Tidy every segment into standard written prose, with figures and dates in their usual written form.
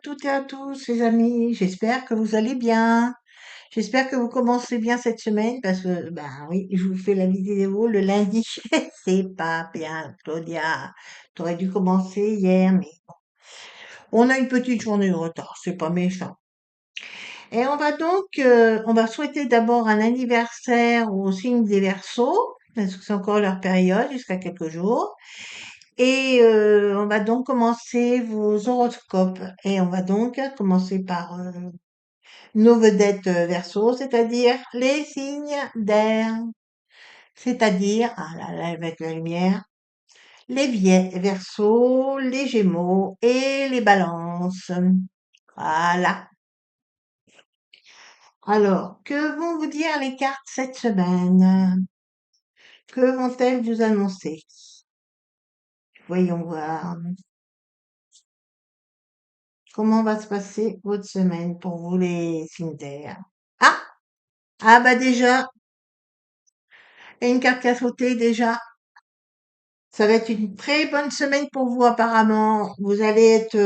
toutes et à tous, les amis. J'espère que vous allez bien. J'espère que vous commencez bien cette semaine parce que, ben oui, je vous fais la vidéo le lundi. C'est pas bien, Claudia. T'aurais dû commencer hier, mais on a une petite journée de retard. C'est pas méchant. Et on va souhaiter d'abord un anniversaire au signe des Verseaux parce que c'est encore leur période jusqu'à quelques jours. Et on va donc commencer vos horoscopes. Et on va donc commencer par nos vedettes Verseau, c'est-à-dire les signes d'air. C'est-à-dire, ah là là, avec la lumière, les Verseaux, les Gémeaux et les Balances. Voilà. Alors, que vont vous dire les cartes cette semaine? Que vont-elles vous annoncer? Voyons voir. Comment va se passer votre semaine pour vous les signes d'air? Ah! Ah bah déjà, il y a une carte qui a sauté déjà. Ça va être une très bonne semaine pour vous apparemment. Vous allez être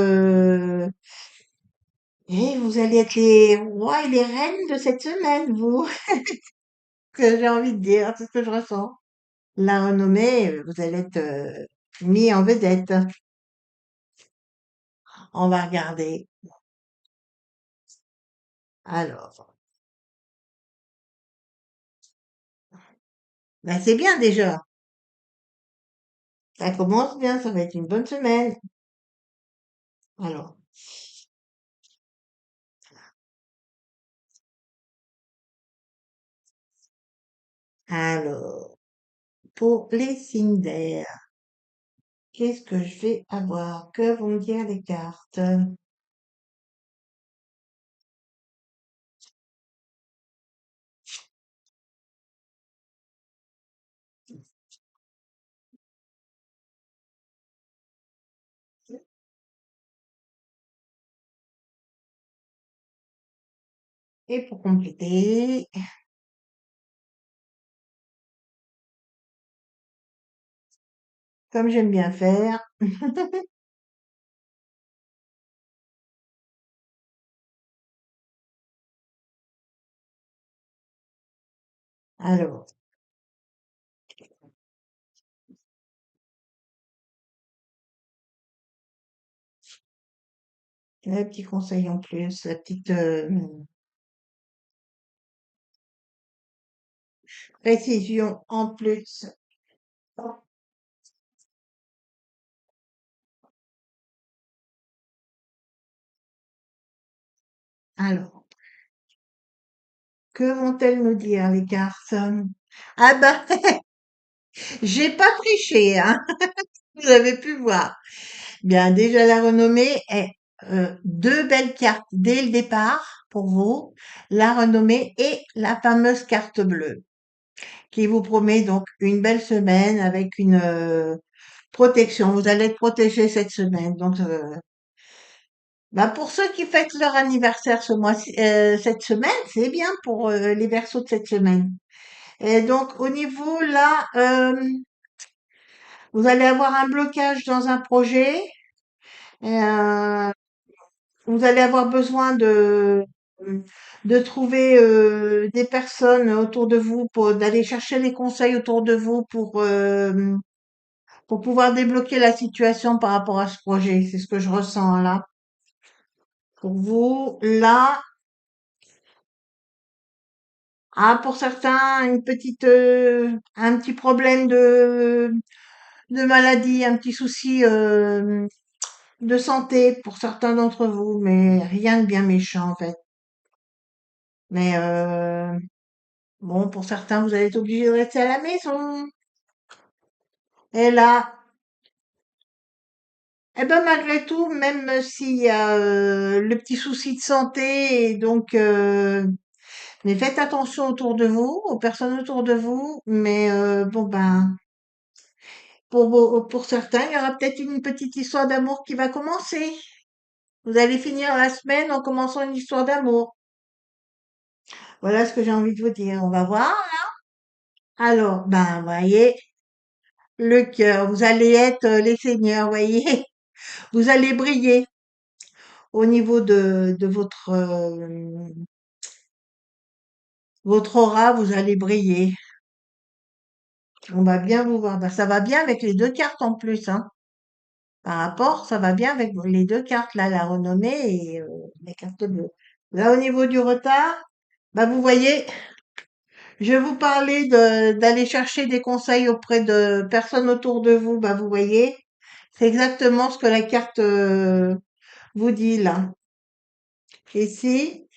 les rois et les reines de cette semaine, vous. Que j'ai envie de dire, c'est ce que je ressens. La renommée, vous allez être mis en vedette. On va regarder. Alors, ben c'est bien déjà. Ça commence bien, ça va être une bonne semaine. Alors, alors, pour les signes d'air. Qu'est-ce que je vais avoir? Que vont me dire les cartes? Et pour compléter, comme j'aime bien faire, alors, le petit conseil en plus, la petite précision en plus. Alors, que vont-elles nous dire les cartes? Ah bah, j'ai pas triché, hein, vous avez pu voir. Bien, déjà la renommée est deux belles cartes dès le départ pour vous, la renommée et la fameuse carte bleue, qui vous promet donc une belle semaine avec une protection. Vous allez être protégé cette semaine. Donc, bah pour ceux qui fêtent leur anniversaire cette semaine, c'est bien pour les Verseaux de cette semaine. Et donc, au niveau là, vous allez avoir un blocage dans un projet. euh, Vous allez avoir besoin de trouver des personnes autour de vous d'aller chercher les conseils autour de vous pour pouvoir débloquer la situation par rapport à ce projet. C'est ce que je ressens là. Pour vous, là, ah, pour certains, un petit problème de maladie, un petit souci de santé pour certains d'entre vous, mais rien de bien méchant en fait. Mais bon, pour certains, vous allez être obligés de rester à la maison. Et là, eh ben malgré tout, même s'il y a le petit souci de santé, et donc mais faites attention autour de vous, aux personnes autour de vous. Mais bon ben, pour certains, il y aura peut-être une petite histoire d'amour qui va commencer. Vous allez finir la semaine en commençant une histoire d'amour. Voilà ce que j'ai envie de vous dire. On va voir. Alors, ben, voyez, le cœur, vous allez être les seigneurs, voyez, vous allez briller. au niveau de votre aura, vous allez briller. On va bien vous voir. Bah, ça va bien avec les deux cartes en plus, hein. Par rapport, ça va bien avec les deux cartes, là, la renommée et les cartes bleues. Là, au niveau du retard, bah, vous voyez, je vais vous parler d'aller chercher des conseils auprès de personnes autour de vous. Bah, vous voyez, c'est exactement ce que la carte vous dit là. Ici,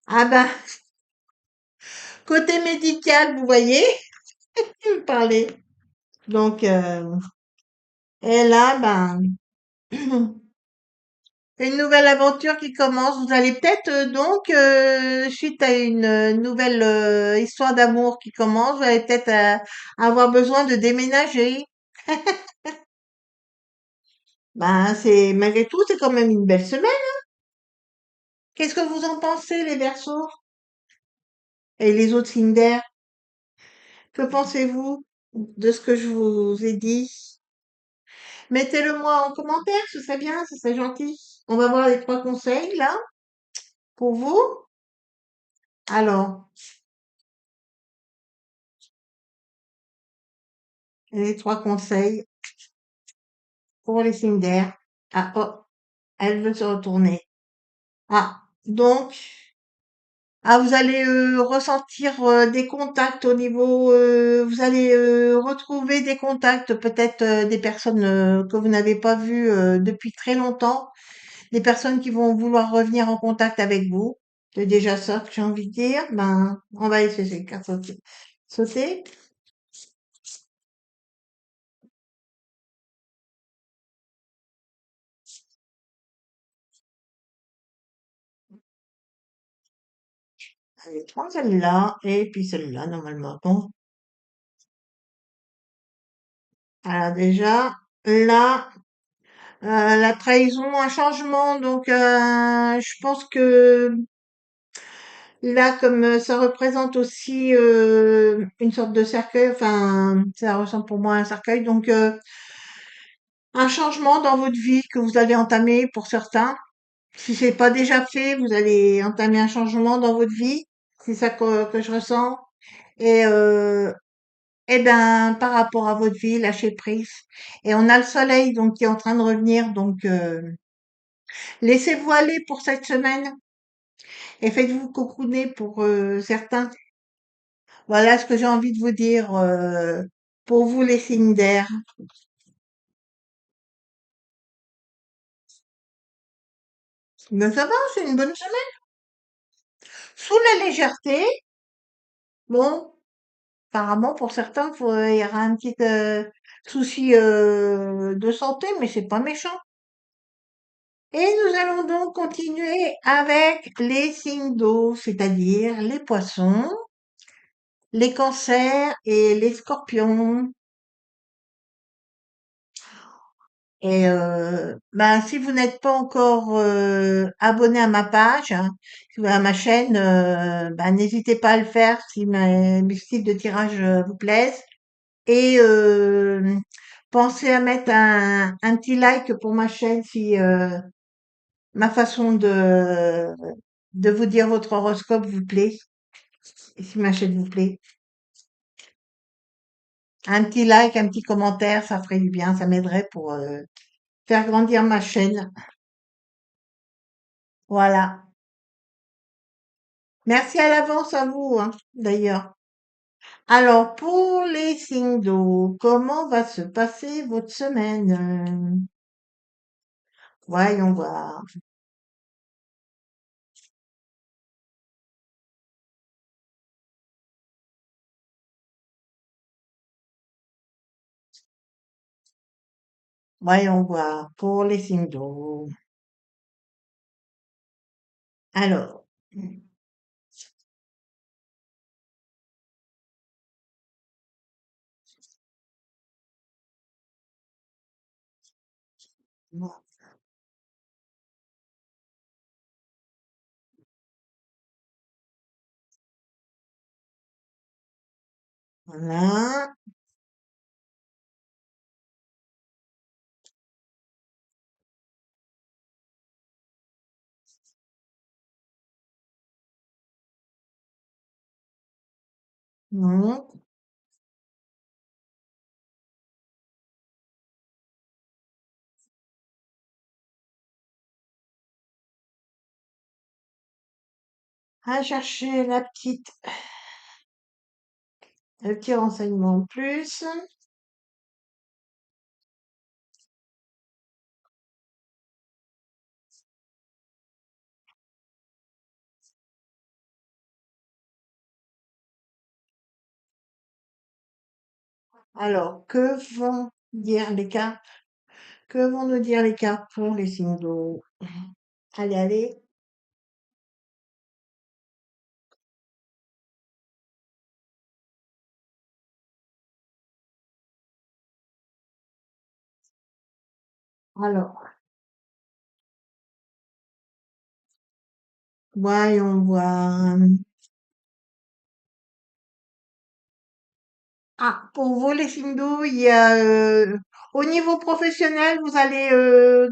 ah ben, côté médical, vous voyez, vous parlez. Donc, et là, ben, une nouvelle aventure qui commence. Vous allez peut-être donc, suite à une nouvelle histoire d'amour qui commence, vous allez peut-être avoir besoin de déménager. Ben, c'est malgré tout, c'est quand même une belle semaine. Qu'est-ce que vous en pensez, les Verseaux et les autres signes d'air? Que pensez-vous de ce que je vous ai dit? Mettez-le moi en commentaire, ce serait bien, ce serait gentil. On va voir les trois conseils là pour vous. Alors, les trois conseils pour les signes d'air. Ah, oh, elle veut se retourner. Ah, donc, ah, vous allez ressentir des contacts au niveau, vous allez retrouver des contacts, peut-être des personnes que vous n'avez pas vues depuis très longtemps, des personnes qui vont vouloir revenir en contact avec vous. C'est déjà ça que j'ai envie de dire. Ben, on va laisser ces cartes sauter. Sauter. Allez, prends celle-là et puis celle-là normalement. Bon, alors déjà, là. La trahison, un changement, donc je pense que là, comme ça représente aussi une sorte de cercueil, enfin, ça ressemble pour moi à un cercueil, donc un changement dans votre vie que vous allez entamer pour certains. Si c'est pas déjà fait, vous allez entamer un changement dans votre vie. C'est ça que je ressens. Et ben, par rapport à votre vie, lâchez prise. Et on a le soleil donc qui est en train de revenir, donc laissez-vous aller pour cette semaine. Et faites-vous cocooner pour certains. Voilà ce que j'ai envie de vous dire pour vous les signes d'air. Mais ça va, c'est une bonne semaine. Sous la légèreté, bon, apparemment pour certains, il y aura un petit souci de santé, mais c'est pas méchant. Et nous allons donc continuer avec les signes d'eau, c'est-à-dire les poissons, les cancers et les scorpions. Et ben, si vous n'êtes pas encore abonné à ma page, hein, à ma chaîne, ben, n'hésitez pas à le faire si mes styles de tirage vous plaisent. Et pensez à mettre un petit like pour ma chaîne si ma façon de vous dire votre horoscope vous plaît, et si ma chaîne vous plaît. Un petit like, un petit commentaire, ça ferait du bien, ça m'aiderait pour faire grandir ma chaîne. Voilà. Merci à l'avance à vous, hein, d'ailleurs. Alors, pour les signes d'eau, comment va se passer votre semaine? Voyons voir. Voyons voir. Pour les signes d'eau. Alors, voilà. Mhm. À chercher le petit renseignement en plus. Alors, que vont dire les cartes? Que vont nous dire les cartes pour les signes d'eau? Allez, allez. Alors, voyons voir. Ah, pour vous, les signes d'eau, il y a, au niveau professionnel, vous allez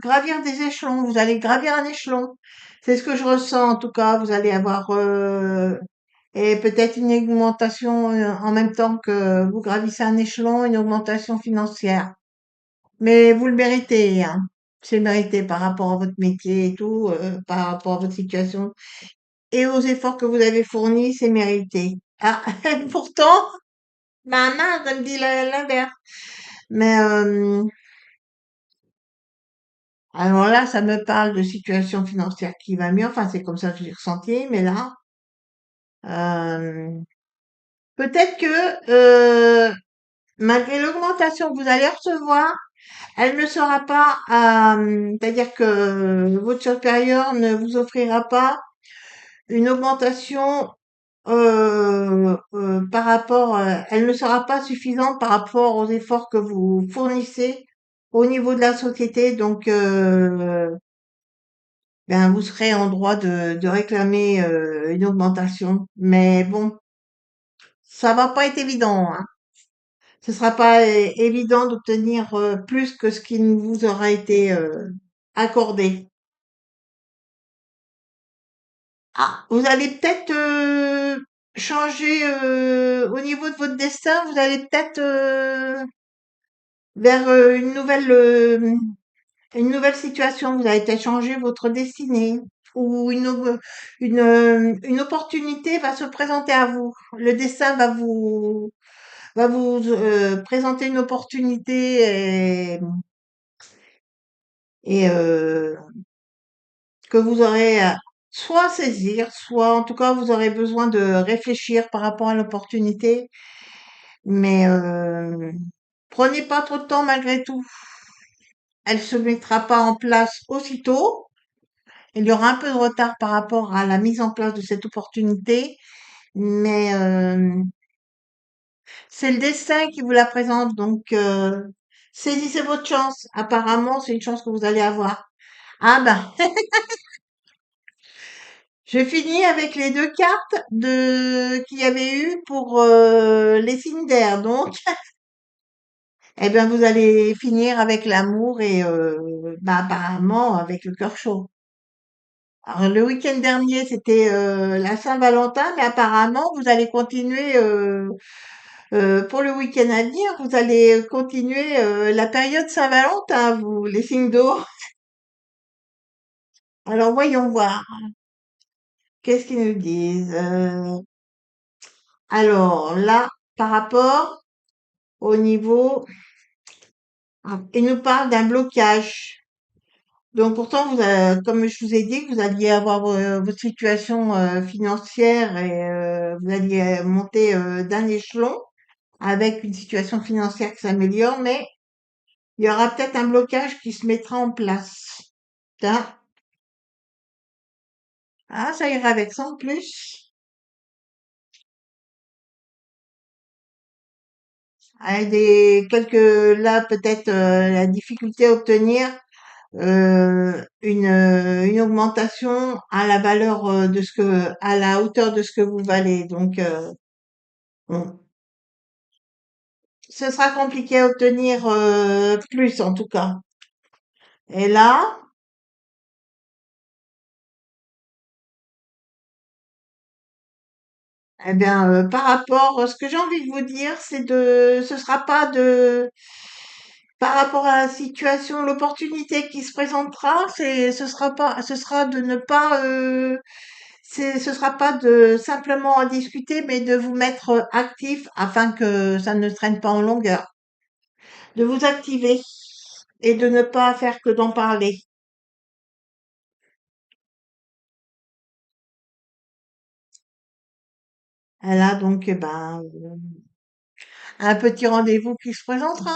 gravir des échelons, vous allez gravir un échelon. C'est ce que je ressens en tout cas. Vous allez avoir et peut-être une augmentation en même temps que vous gravissez un échelon, une augmentation financière. Mais vous le méritez, hein. C'est mérité par rapport à votre métier et tout, par rapport à votre situation et aux efforts que vous avez fournis, c'est mérité. Ah, pourtant, ma main, elle me dit l'inverse. Mais alors là, ça me parle de situation financière qui va mieux. Enfin, c'est comme ça que j'ai ressenti. Mais là, euh, peut-être que malgré l'augmentation que vous allez recevoir, elle ne sera pas, c'est-à-dire que votre supérieur ne vous offrira pas une augmentation par rapport, elle ne sera pas suffisante par rapport aux efforts que vous fournissez au niveau de la société. Donc, ben, vous serez en droit de réclamer une augmentation. Mais bon, ça va pas être évident, hein. Ce sera pas évident d'obtenir plus que ce qui vous aura été accordé. Ah, vous allez peut-être changer au niveau de votre destin. Vous allez peut-être vers une nouvelle situation. Vous allez peut-être changer votre destinée ou une opportunité va se présenter à vous. Le destin va vous présenter une opportunité et que vous aurez à soit saisir, soit en tout cas vous aurez besoin de réfléchir par rapport à l'opportunité. Mais prenez pas trop de temps malgré tout. Elle se mettra pas en place aussitôt. Il y aura un peu de retard par rapport à la mise en place de cette opportunité, mais c'est le destin qui vous la présente, donc saisissez votre chance. Apparemment, c'est une chance que vous allez avoir. Ah ben, je finis avec les deux cartes qu'il y avait eu pour les signes d'air. Donc, eh bien, vous allez finir avec l'amour et bah, apparemment avec le cœur chaud. Alors, le week-end dernier, c'était la Saint-Valentin, mais apparemment, vous allez continuer pour le week-end à venir, vous allez continuer la période Saint-Valentin, vous, les signes d'eau. Alors, voyons voir. Qu'est-ce qu'ils nous disent? Alors, là, par rapport au niveau, ils nous parlent d'un blocage. Donc, pourtant, comme je vous ai dit, que vous alliez avoir votre situation financière et vous alliez monter d'un échelon avec une situation financière qui s'améliore, mais il y aura peut-être un blocage qui se mettra en place. Tiens. Ah, ça ira avec ça en plus. Avec là, peut-être la difficulté à obtenir une augmentation à la valeur à la hauteur de ce que vous valez. Donc, bon, ce sera compliqué à obtenir plus en tout cas. Et là, Eh bien, par rapport, ce que j'ai envie de vous dire, ce sera pas par rapport à la situation, l'opportunité qui se présentera, ce sera de ne pas, ce sera pas de simplement en discuter, mais de vous mettre actif afin que ça ne traîne pas en longueur, de vous activer et de ne pas faire que d'en parler. Là, donc, ben, un petit rendez-vous qui se présentera,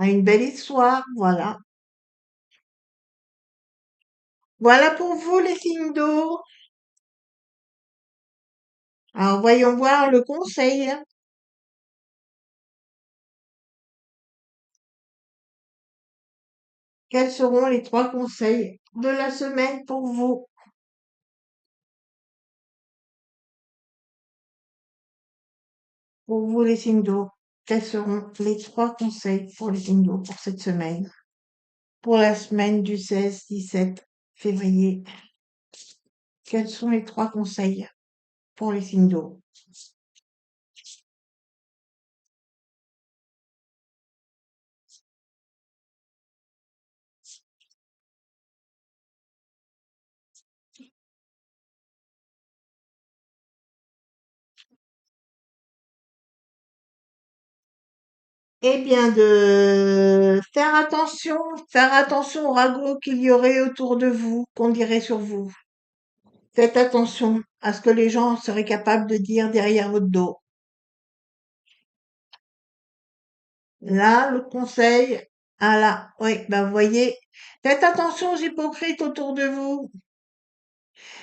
une belle histoire, voilà. Voilà pour vous les signes d'eau. Alors, voyons voir le conseil. Quels seront les trois conseils de la semaine pour vous les signes d'eau? Quels seront les trois conseils pour les signes d'eau pour cette semaine? Pour la semaine du 16-17 février, quels sont les trois conseils pour les signes d'eau? Eh bien, de faire attention aux ragots qu'il y aurait autour de vous, qu'on dirait sur vous. Faites attention à ce que les gens seraient capables de dire derrière votre dos. Là, le conseil, ah là, oui, ben vous voyez, faites attention aux hypocrites autour de vous.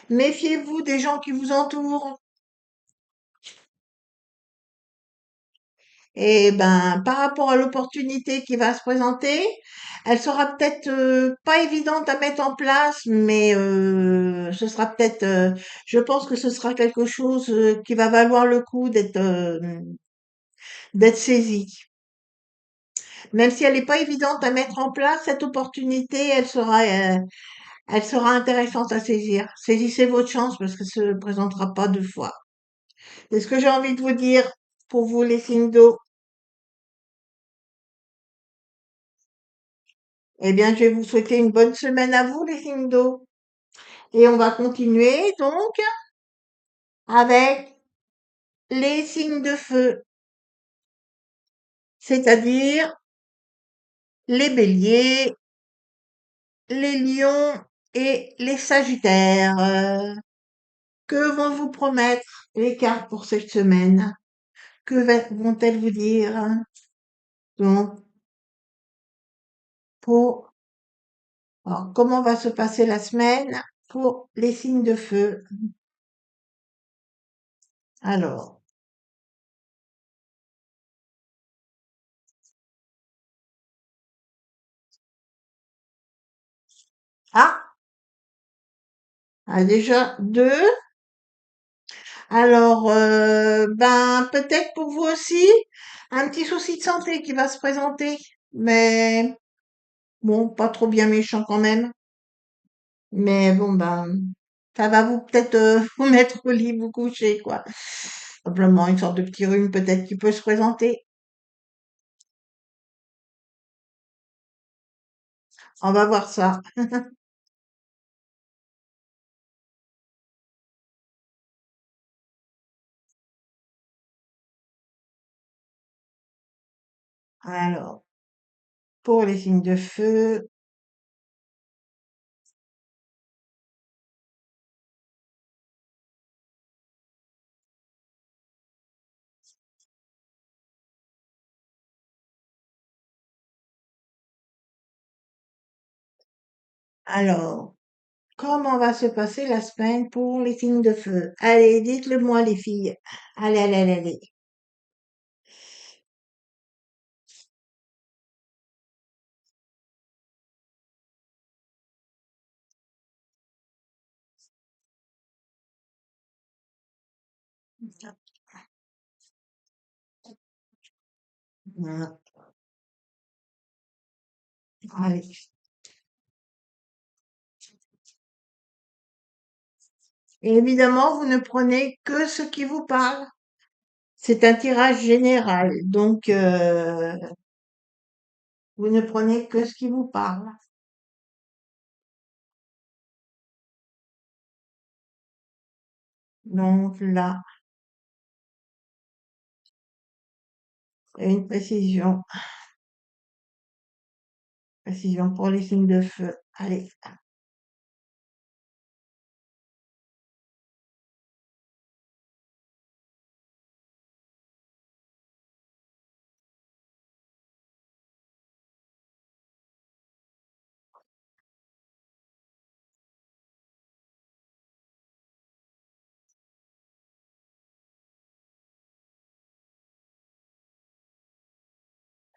Méfiez-vous des gens qui vous entourent. Et ben, par rapport à l'opportunité qui va se présenter, elle sera peut-être pas évidente à mettre en place, mais ce sera peut-être, je pense que ce sera quelque chose qui va valoir le coup d'être saisi. Même si elle n'est pas évidente à mettre en place, cette opportunité, elle sera intéressante à saisir. Saisissez votre chance parce que ça ne se présentera pas deux fois. C'est ce que j'ai envie de vous dire pour vous, les signes d'eau. Eh bien, je vais vous souhaiter une bonne semaine à vous, les signes d'eau. Et on va continuer donc avec les signes de feu, c'est-à-dire les béliers, les lions et les sagittaires. Que vont vous promettre les cartes pour cette semaine? Vont-elles vous dire? Donc, pour, alors, comment va se passer la semaine pour les signes de feu? Alors, ah, déjà deux. Alors, ben, peut-être pour vous aussi, un petit souci de santé qui va se présenter, mais bon, pas trop bien méchant quand même. Mais bon, ben, ça va vous peut-être vous mettre au lit, vous coucher, quoi. Simplement une sorte de petit rhume peut-être qui peut se présenter. On va voir ça. Alors, pour les signes de feu, alors, comment va se passer la semaine pour les signes de feu? Allez, dites-le moi, les filles. Allez, allez, allez, allez. Voilà. Allez. Et évidemment, vous ne prenez que ce qui vous parle. C'est un tirage général, donc vous ne prenez que ce qui vous parle. Donc là, une précision, précision pour les signes de feu. Allez,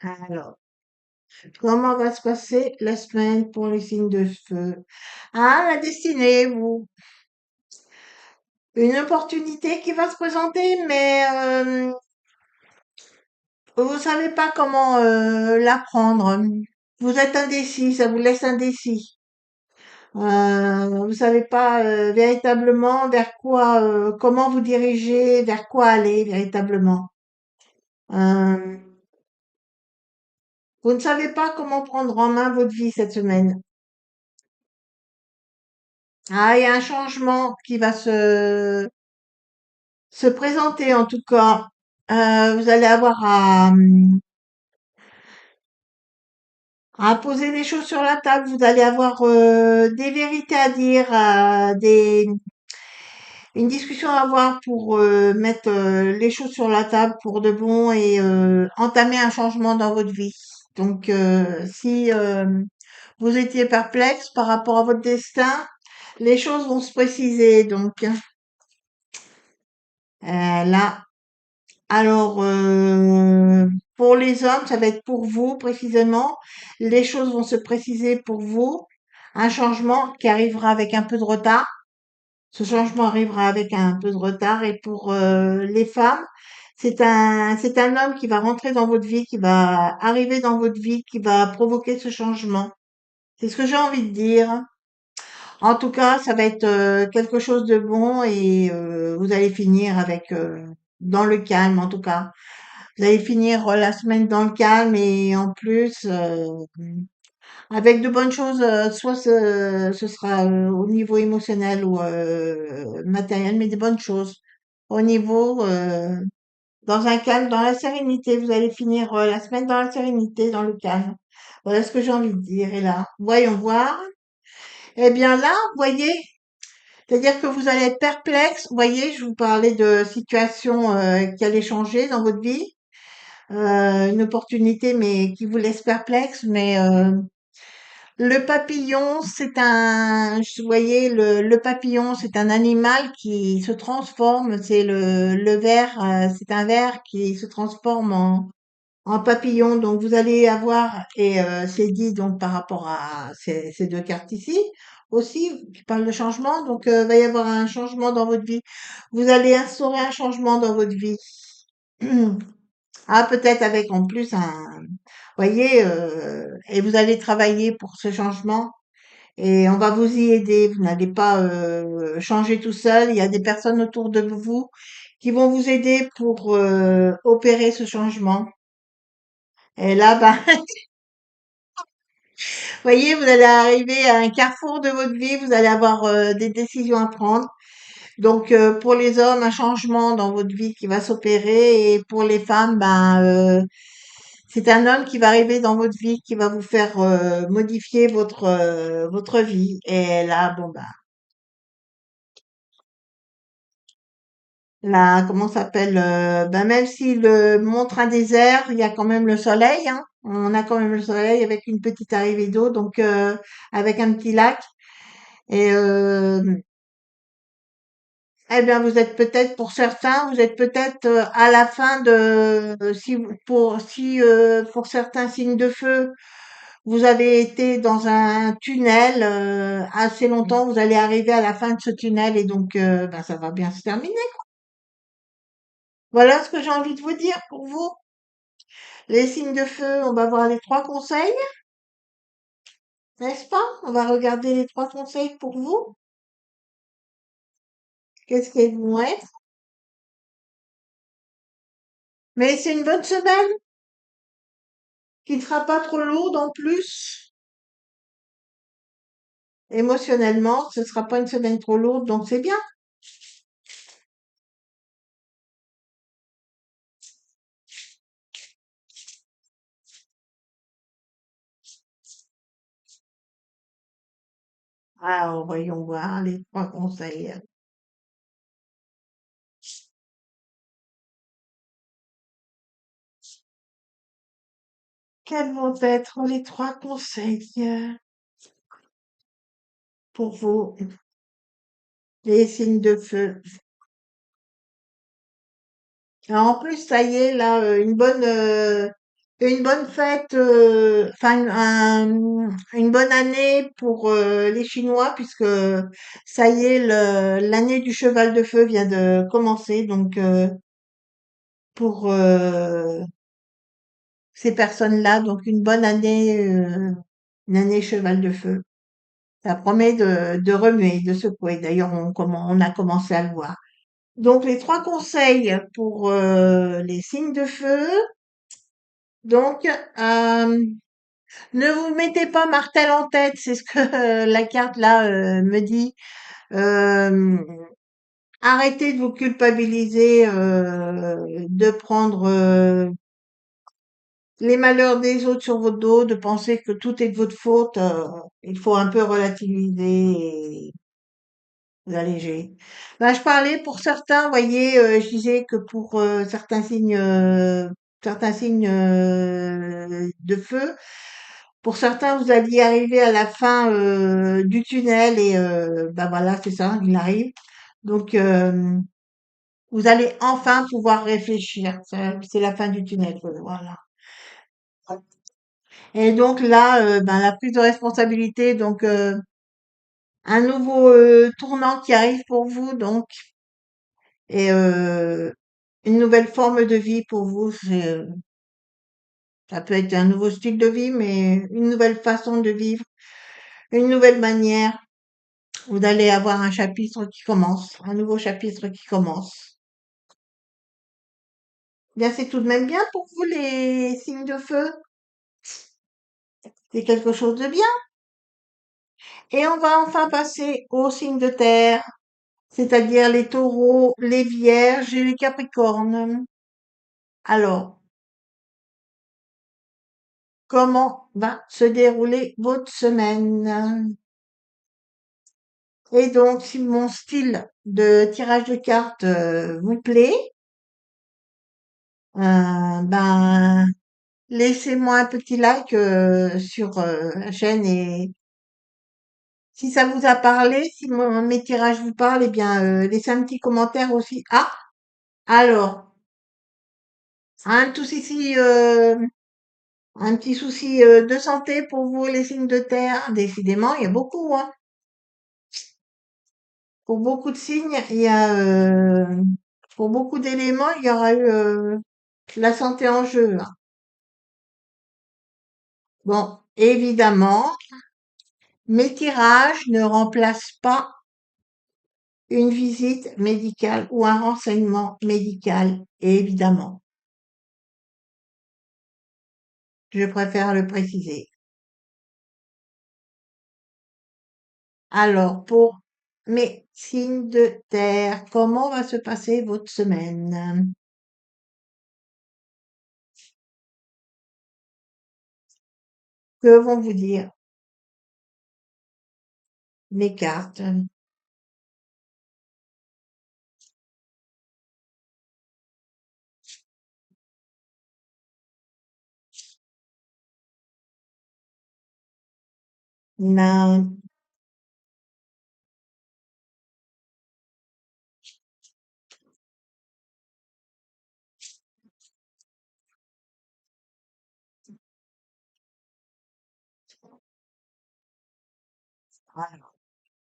alors, comment va se passer la semaine pour les signes de feu? Ah, la destinée, vous. Une opportunité qui va se présenter, mais vous savez pas comment la prendre. Vous êtes indécis, ça vous laisse indécis. Vous savez pas véritablement vers quoi, comment vous diriger, vers quoi aller véritablement. Euh, vous ne savez pas comment prendre en main votre vie cette semaine. Ah, il y a un changement qui va se présenter en tout cas. Vous allez avoir à poser des choses sur la table. Vous allez avoir des vérités à dire, une discussion à avoir pour mettre les choses sur la table pour de bon et entamer un changement dans votre vie. Donc, si vous étiez perplexe par rapport à votre destin, les choses vont se préciser. Donc, là, alors, pour les hommes, ça va être pour vous précisément. Les choses vont se préciser pour vous. Un changement qui arrivera avec un peu de retard. Ce changement arrivera avec un peu de retard. Et pour les femmes, c'est un homme qui va rentrer dans votre vie, qui va arriver dans votre vie, qui va provoquer ce changement. C'est ce que j'ai envie de dire. En tout cas, ça va être quelque chose de bon et vous allez finir avec dans le calme en tout cas. Vous allez finir la semaine dans le calme et en plus avec de bonnes choses, soit ce sera au niveau émotionnel ou matériel, mais des bonnes choses. Au niveau, dans un calme, dans la sérénité, vous allez finir la semaine dans la sérénité, dans le calme. Voilà ce que j'ai envie de dire. Et là, voyons voir. Eh bien là, voyez, c'est-à-dire que vous allez être perplexe. Voyez, je vous parlais de situations qui allaient changer dans votre vie. Une opportunité, mais qui vous laisse perplexe. Mais le papillon, vous voyez, le papillon, c'est un animal qui se transforme. C'est le ver, c'est un ver qui se transforme en papillon. Donc vous allez avoir, et c'est dit donc par rapport à ces deux cartes ici aussi, qui parlent de changement. Donc va y avoir un changement dans votre vie. Vous allez instaurer un changement dans votre vie. Ah, peut-être avec en plus voyez, et vous allez travailler pour ce changement et on va vous y aider. Vous n'allez pas changer tout seul. Il y a des personnes autour de vous qui vont vous aider pour opérer ce changement. Et là, bah, voyez, vous allez arriver à un carrefour de votre vie. Vous allez avoir des décisions à prendre. Donc, pour les hommes, un changement dans votre vie qui va s'opérer et pour les femmes, ben, c'est un homme qui va arriver dans votre vie, qui va vous faire modifier votre vie. Et là, bon bah, là, comment ça s'appelle ben même s'il montre un désert, il y a quand même le soleil. Hein. On a quand même le soleil avec une petite arrivée d'eau, donc avec un petit lac. Et eh bien, vous êtes peut-être pour certains, vous êtes peut-être à la fin de si pour certains signes de feu. Vous avez été dans un tunnel assez longtemps, vous allez arriver à la fin de ce tunnel et donc ben, ça va bien se terminer. Voilà ce que j'ai envie de vous dire pour vous. Les signes de feu, on va voir les trois conseils, n'est-ce pas? On va regarder les trois conseils pour vous. Qu'est-ce qu'elles vont être? Mais c'est une bonne semaine qui ne sera pas trop lourde en plus. Émotionnellement, ce sera pas une semaine trop lourde, donc c'est bien. Alors, voyons voir les trois conseils. Quels vont être les trois conseils pour vous, les signes de feu? Alors, en plus, ça y est, là, une bonne fête, enfin, une bonne année pour les Chinois, puisque ça y est, l'année du cheval de feu vient de commencer. Donc, pour ces personnes-là, donc une année cheval de feu. Ça promet de remuer, de secouer. D'ailleurs, on a commencé à le voir. Donc, les trois conseils pour les signes de feu. Donc, ne vous mettez pas martel en tête, c'est ce que la carte là me dit. Euh, Arrêtez de vous culpabiliser, de prendre les malheurs des autres sur votre dos, de penser que tout est de votre faute. Il faut un peu relativiser et vous alléger. Ben, je parlais pour certains, vous voyez, je disais que pour certains signes de feu, pour certains, vous alliez arriver à la fin du tunnel et ben voilà, c'est ça, il arrive. Donc, vous allez enfin pouvoir réfléchir. C'est la fin du tunnel, voilà. Et donc là, ben, la prise de responsabilité, donc un nouveau tournant qui arrive pour vous, donc, et une nouvelle forme de vie pour vous. Ça peut être un nouveau style de vie, mais une nouvelle façon de vivre, une nouvelle manière. Vous allez avoir un chapitre qui commence, un nouveau chapitre qui commence. Bien, c'est tout de même bien pour vous les signes de feu. C'est quelque chose de bien. Et on va enfin passer aux signes de terre, c'est-à-dire les taureaux, les vierges et les capricornes. Alors, comment va se dérouler votre semaine? Et donc, si mon style de tirage de cartes vous plaît, ben, laissez-moi un petit like sur la chaîne et si ça vous a parlé, si mes tirages vous parlent, eh bien, laissez un petit commentaire aussi. Ah, alors, un tout souci, un petit souci de santé pour vous, les signes de terre. Décidément, il y a beaucoup, hein. Pour beaucoup de signes, pour beaucoup d'éléments, il y aura eu la santé en jeu, hein. Bon, évidemment, mes tirages ne remplacent pas une visite médicale ou un renseignement médical, évidemment. Je préfère le préciser. Alors, pour mes signes de terre, comment va se passer votre semaine? Que vont vous dire mes cartes? Non, voilà.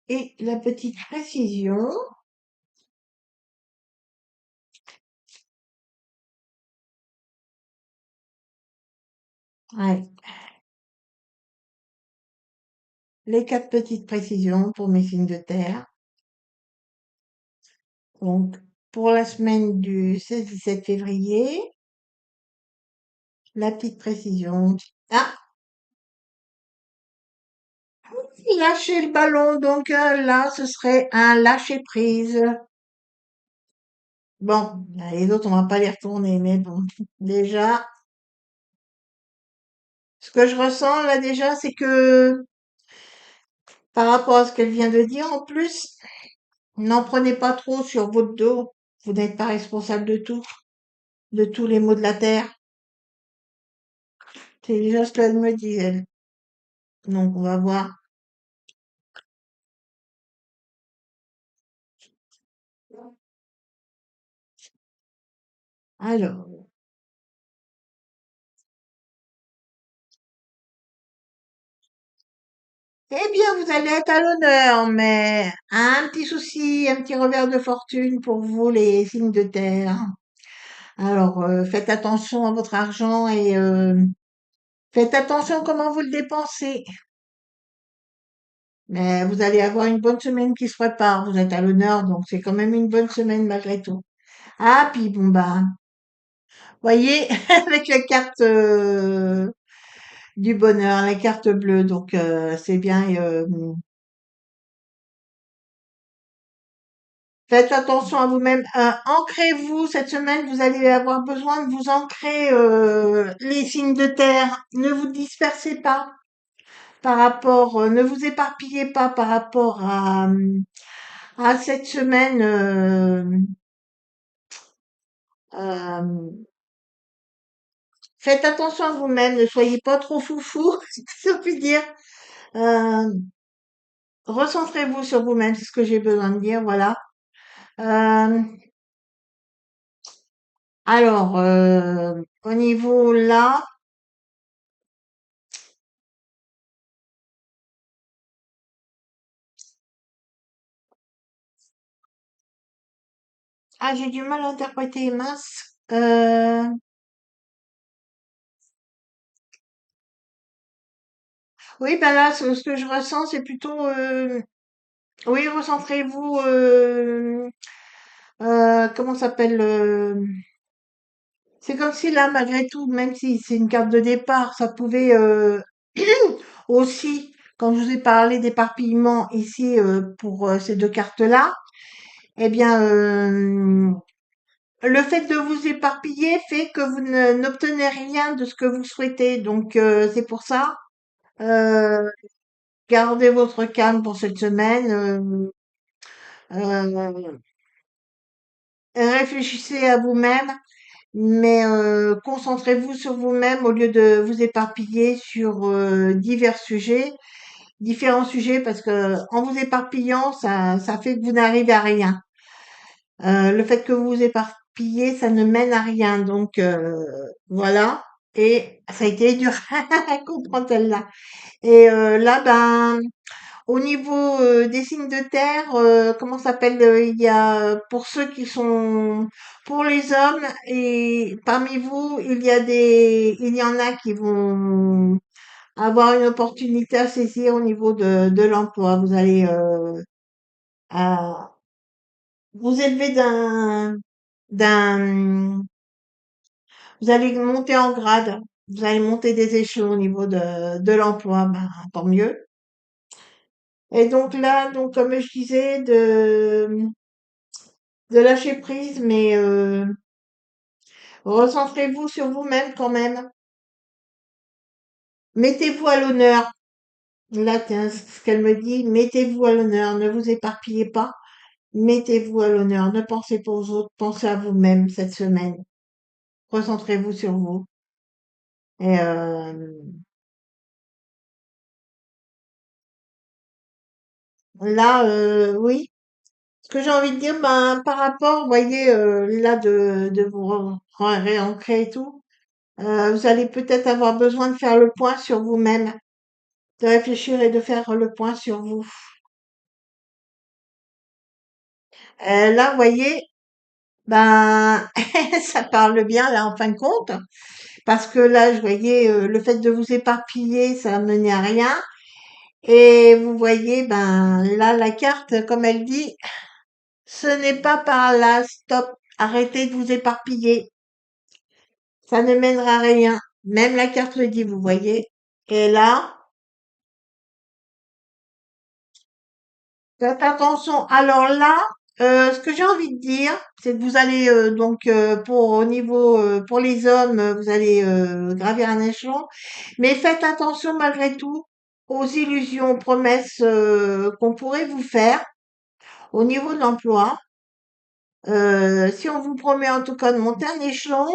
Et la petite précision, ouais, les quatre petites précisions pour mes signes de terre. Donc, pour la semaine du 16-17 février, la petite précision. Ah, lâcher le ballon, donc là, ce serait un lâcher prise. Bon, les autres, on va pas les retourner, mais bon, déjà, ce que je ressens là déjà, c'est que par rapport à ce qu'elle vient de dire, en plus, n'en prenez pas trop sur votre dos. Vous n'êtes pas responsable de tout, de tous les maux de la terre. C'est déjà ce qu'elle me dit, elle. Donc, on va voir. Alors, eh bien, vous allez être à l'honneur, mais un petit souci, un petit revers de fortune pour vous, les signes de terre. Alors, faites attention à votre argent et faites attention comment vous le dépensez. Mais vous allez avoir une bonne semaine qui se prépare. Vous êtes à l'honneur, donc c'est quand même une bonne semaine malgré tout. Ah, puis bon, bah, voyez, avec la carte du bonheur, la carte bleue, donc c'est bien. Faites attention à vous-même. Ancrez-vous cette semaine. Vous allez avoir besoin de vous ancrer les signes de terre. Ne vous dispersez pas par rapport, ne vous éparpillez pas par rapport à cette semaine. Euh, Faites attention à vous-même. Ne soyez pas trop foufou, si je puis dire. Euh, Recentrez-vous sur vous-même. C'est ce que j'ai besoin de dire. Voilà. Euh, alors, au niveau là. Ah, j'ai du mal à interpréter, mince. Oui, ben là, ce que je ressens, c'est plutôt, oui, recentrez-vous, comment ça s'appelle, c'est comme si là, malgré tout, même si c'est une carte de départ, ça pouvait aussi, quand je vous ai parlé d'éparpillement ici pour ces deux cartes-là, eh bien, le fait de vous éparpiller fait que vous n'obtenez rien de ce que vous souhaitez. Donc, c'est pour ça. Euh, Gardez votre calme pour cette semaine. Euh, Réfléchissez à vous-même, mais concentrez-vous sur vous-même au lieu de vous éparpiller sur différents sujets, parce que en vous éparpillant, ça fait que vous n'arrivez à rien. Le fait que vous vous éparpillez, ça ne mène à rien. Donc voilà. Et ça a été dur à comprendre celle-là. Et là, ben, au niveau des signes de terre, comment ça s'appelle? Il y a pour ceux qui sont pour les hommes et parmi vous, il y en a qui vont avoir une opportunité à saisir au niveau de l'emploi. Vous allez à- vous élever d'un, vous allez monter en grade. Vous allez monter des échelons au niveau de l'emploi. Ben, tant mieux. Et donc là, donc comme je disais, de lâcher prise, mais recentrez-vous sur vous-même quand même. Mettez-vous à l'honneur. Là, tiens, ce qu'elle me dit, mettez-vous à l'honneur, ne vous éparpillez pas, mettez-vous à l'honneur, ne pensez pas aux autres, pensez à vous-même cette semaine. Recentrez-vous sur vous. Et là, oui, ce que j'ai envie de dire, ben, par rapport, vous voyez, là, de vous réancrer et tout, vous allez peut-être avoir besoin de faire le point sur vous-même, de réfléchir et de faire le point sur vous. Là, vous voyez, ben, ça parle bien là en fin de compte, parce que là, je voyais le fait de vous éparpiller, ça menait à rien. Et vous voyez, ben là, la carte, comme elle dit, Ce n'est pas par là, stop. Arrêtez de vous éparpiller. Ça ne mènera à rien. Même la carte le dit, vous voyez. Et là, faites attention. Alors là, ce que j'ai envie de dire, c'est que vous allez donc pour au niveau pour les hommes, vous allez gravir un échelon, mais faites attention malgré tout aux illusions, aux promesses qu'on pourrait vous faire au niveau de l'emploi. Si on vous promet en tout cas de monter un échelon,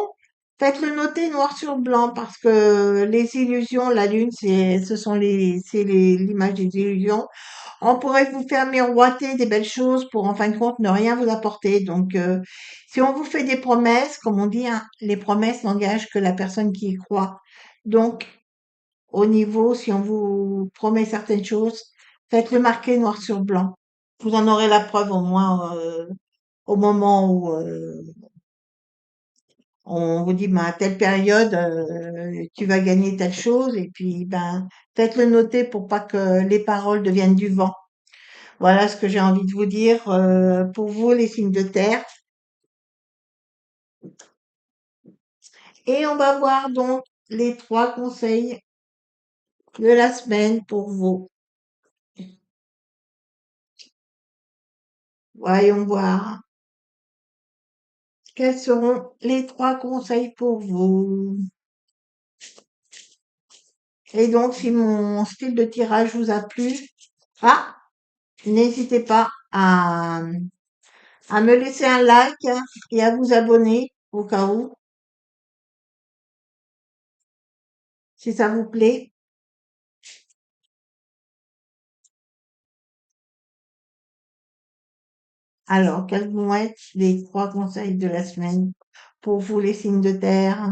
faites-le noter noir sur blanc parce que les illusions, la lune, ce sont l'image des illusions. On pourrait vous faire miroiter des belles choses pour en fin de compte ne rien vous apporter. Donc, si on vous fait des promesses, comme on dit, hein, les promesses n'engagent que la personne qui y croit. Donc, au niveau, si on vous promet certaines choses, faites-le marquer noir sur blanc. Vous en aurez la preuve au moins au moment où on vous dit, ben, à telle période, tu vas gagner telle chose, et puis, ben, faites-le noter pour pas que les paroles deviennent du vent. Voilà ce que j'ai envie de vous dire pour vous, les signes de terre. Et on va voir donc les trois conseils de la semaine pour vous. Voyons voir quels seront les trois conseils pour vous. Et donc, si mon style de tirage vous a plu, ah, n'hésitez pas à me laisser un like et à vous abonner au cas où, si ça vous plaît. Alors, quels vont être les trois conseils de la semaine pour vous, les signes de terre?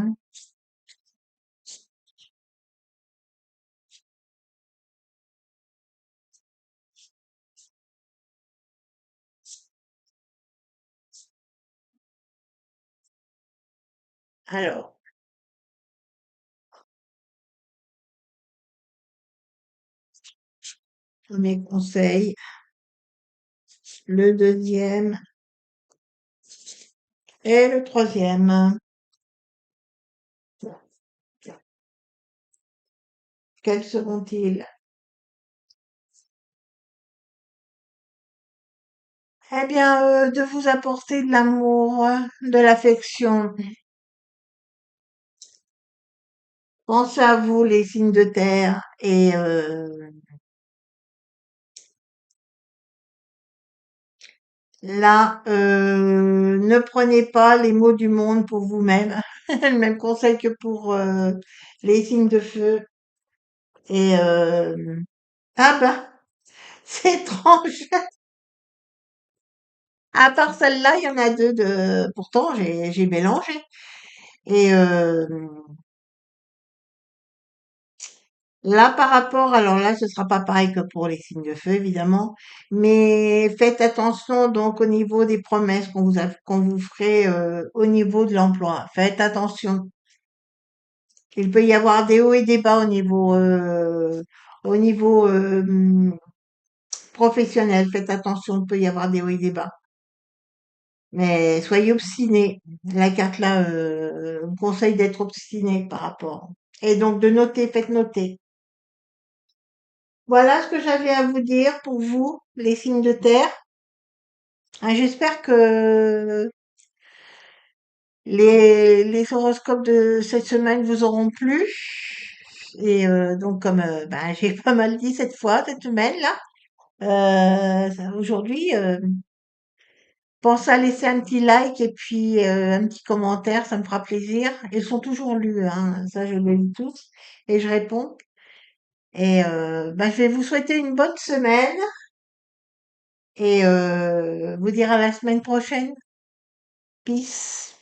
Alors, premier conseil, le deuxième et le troisième. Quels seront-ils? Eh bien, de vous apporter de l'amour, de l'affection. Pensez à vous, les signes de terre, et là, ne prenez pas les mots du monde pour vous-même. Le même conseil que pour les signes de feu. Et ah bah, c'est étrange. À part celle-là, il y en a deux de. Pourtant, j'ai mélangé. Et là, par rapport, alors là, ce sera pas pareil que pour les signes de feu, évidemment, mais faites attention donc au niveau des promesses qu'on vous ferait au niveau de l'emploi. Faites attention. Il peut y avoir des hauts et des bas au niveau professionnel. Faites attention, il peut y avoir des hauts et des bas. Mais soyez obstinés. La carte là vous conseille d'être obstiné par rapport. Et donc de noter, faites noter. Voilà ce que j'avais à vous dire pour vous, les signes de terre. J'espère que les horoscopes de cette semaine vous auront plu. Et donc comme ben, j'ai pas mal dit cette fois, cette semaine-là, aujourd'hui, pensez à laisser un petit like et puis un petit commentaire, ça me fera plaisir. Ils sont toujours lus, hein, ça je le lis tous et je réponds. Et ben, je vais vous souhaiter une bonne semaine et vous dire à la semaine prochaine. Peace.